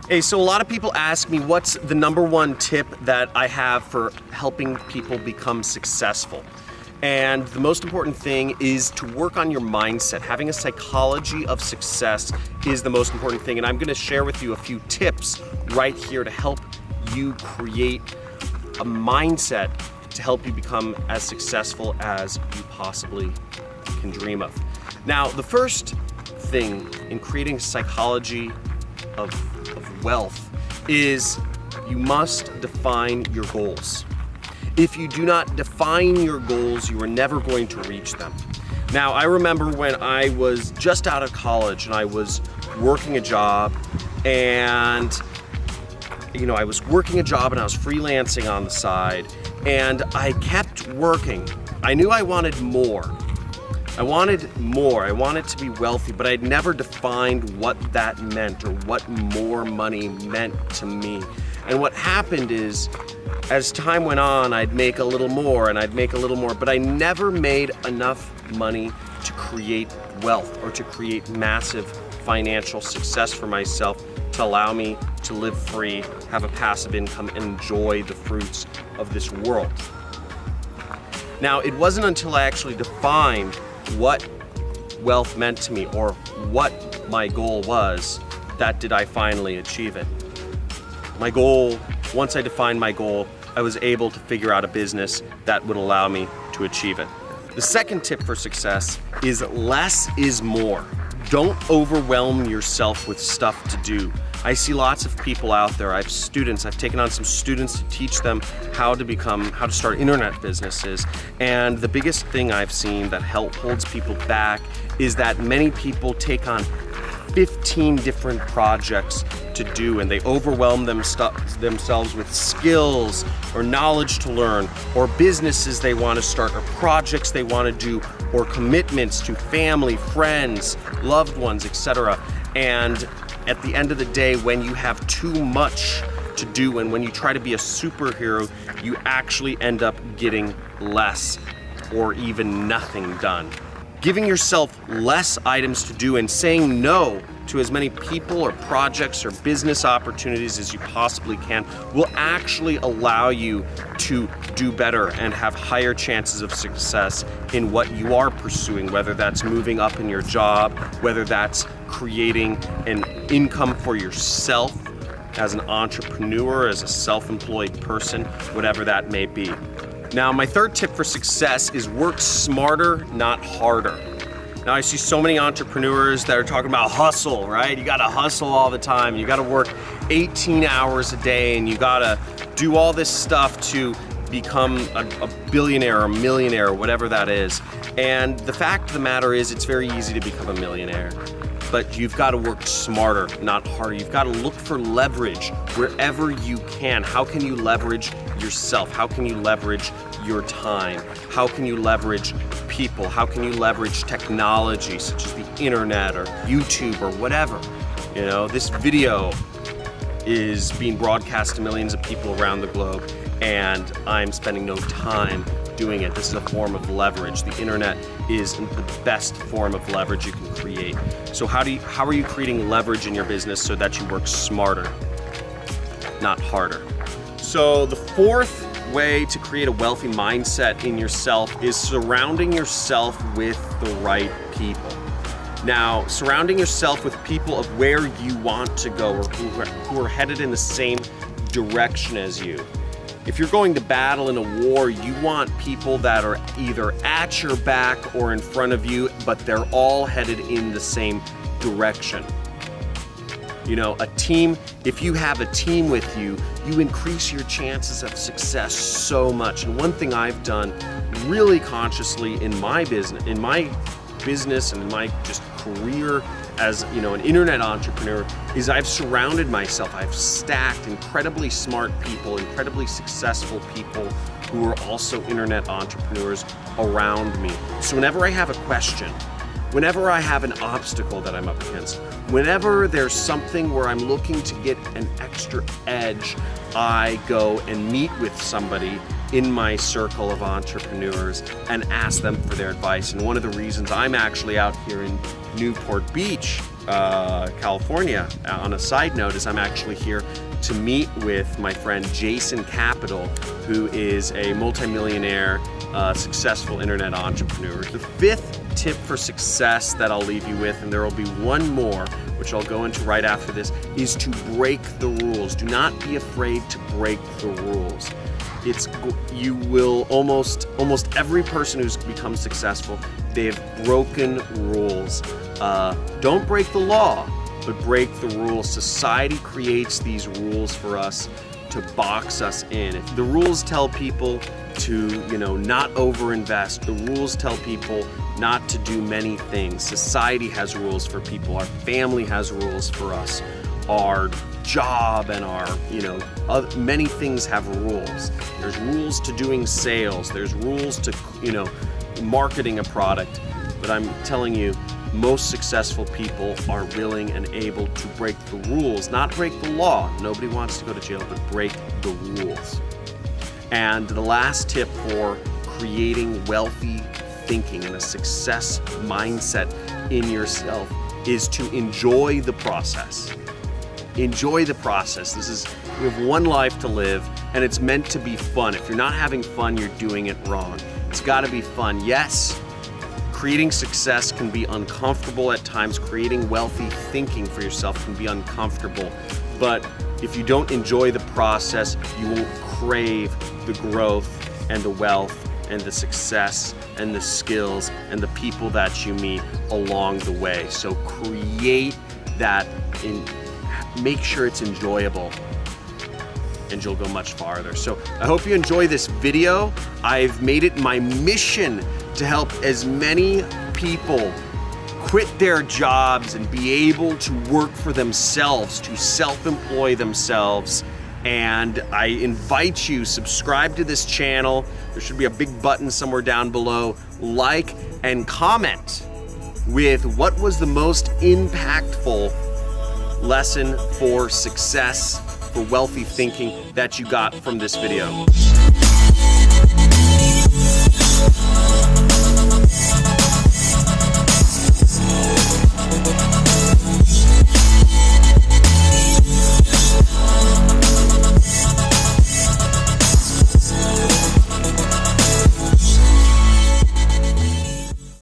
Hey, so a lot of people ask me what's the #1 tip that I have for helping people become successful. And the most important thing is to work on your mindset. Having a psychology of success is the most important thing. And I'm gonna share with you a few tips right here to help you create a mindset to help you become as successful as you possibly can dream of. Now, the first thing in creating psychology of wealth is you must define your goals. If you do not define your goals, you are never going to reach them. Now, I remember when I was just out of college and I was working a job and I was working a job and I was freelancing on the side and I kept working. I knew I wanted more. I wanted more. I wanted to be wealthy, but I'd never defined what that meant or what more money meant to me. And what happened is, as time went on, I'd make a little more and I'd make a little more, but I never made enough money to create wealth or to create massive financial success for myself to allow me to live free, have a passive income, and enjoy the fruits of this world. Now, it wasn't until I actually defined what wealth meant to me or what my goal was that did I finally achieve it. My goal, once I defined my goal, I was able to figure out a business that would allow me to achieve it. The second tip for success is less is more. Don't overwhelm yourself with stuff to do. I see lots of people out there. I have students. I've taken on some students to teach them how to start internet businesses. And the biggest thing I've seen that holds people back is that many people take on 15 different projects to do, and they overwhelm themselves with skills or knowledge to learn, or businesses they want to start, or projects they want to do, or commitments to family, friends, loved ones, etc. And at the end of the day, when you have too much to do and when you try to be a superhero, you actually end up getting less or even nothing done. Giving yourself less items to do and saying no to as many people or projects or business opportunities as you possibly can will actually allow you to do better and have higher chances of success in what you are pursuing, whether that's moving up in your job, whether that's creating an income for yourself as an entrepreneur, as a self-employed person, whatever that may be. Now, my third tip for success is work smarter, not harder. Now, I see so many entrepreneurs that are talking about hustle, right? You gotta hustle all the time. You gotta work 18 hours a day and you gotta do all this stuff to become a billionaire or a millionaire or whatever that is. And the fact of the matter is it's very easy to become a millionaire. But you've got to work smarter, not harder. You've got to look for leverage wherever you can. How can you leverage yourself? How can you leverage your time? How can you leverage people? How can you leverage technology such as the internet or YouTube or whatever? This video is being broadcast to millions of people around the globe, and I'm spending no time doing it. This is a form of leverage. The internet is the best form of leverage you can create. So how are you creating leverage in your business so that you work smarter, not harder? So the fourth way to create a wealthy mindset in yourself is surrounding yourself with the right people. Now, surrounding yourself with people of where you want to go or who are headed in the same direction as you. If you're going to battle in a war, you want people that are either at your back or in front of you, but they're all headed in the same direction. A team, if you have a team with you, you increase your chances of success so much. And one thing I've done really consciously in my business and in my just career as an internet entrepreneur is I've surrounded myself, I've stacked incredibly smart people, incredibly successful people who are also internet entrepreneurs around me. So whenever I have a question, whenever I have an obstacle that I'm up against, whenever there's something where I'm looking to get an extra edge, I go and meet with somebody in my circle of entrepreneurs and ask them for their advice. And one of the reasons I'm actually out here in Newport Beach California, on a side note, is I'm actually here to meet with my friend Jason Capital, who is a multimillionaire, successful internet entrepreneur. The fifth tip for success that I'll leave you with, and there will be one more, which I'll go into right after this, is to break the rules. Do not be afraid to break the rules. You will almost every person who's become successful, they have broken rules. Don't break the law, but break the rules. Society creates these rules for us to box us in. If the rules tell people to, not overinvest, the rules tell people not to do many things. Society has rules for people. Our family has rules for us. Our job and our, many things have rules. There's rules to doing sales. There's rules to, marketing a product. But I'm telling you, most successful people are willing and able to break the rules, not break the law. Nobody wants to go to jail, but break the rules. And the last tip for creating wealthy thinking and a success mindset in yourself is to enjoy the process. Enjoy the process. We have one life to live, and it's meant to be fun. If you're not having fun, you're doing it wrong. It's got to be fun. Yes, creating success can be uncomfortable at times. Creating wealthy thinking for yourself can be uncomfortable. But if you don't enjoy the process, you won't crave the growth and the wealth and the success and the skills and the people that you meet along the way. So create that, make sure it's enjoyable, and you'll go much farther. So I hope you enjoy this video. I've made it my mission to help as many people quit their jobs and be able to work for themselves, to self-employ themselves. And I invite you, subscribe to this channel. There should be a big button somewhere down below. Like and comment with what was the most impactful lesson for success, for wealthy thinking that you got from this video.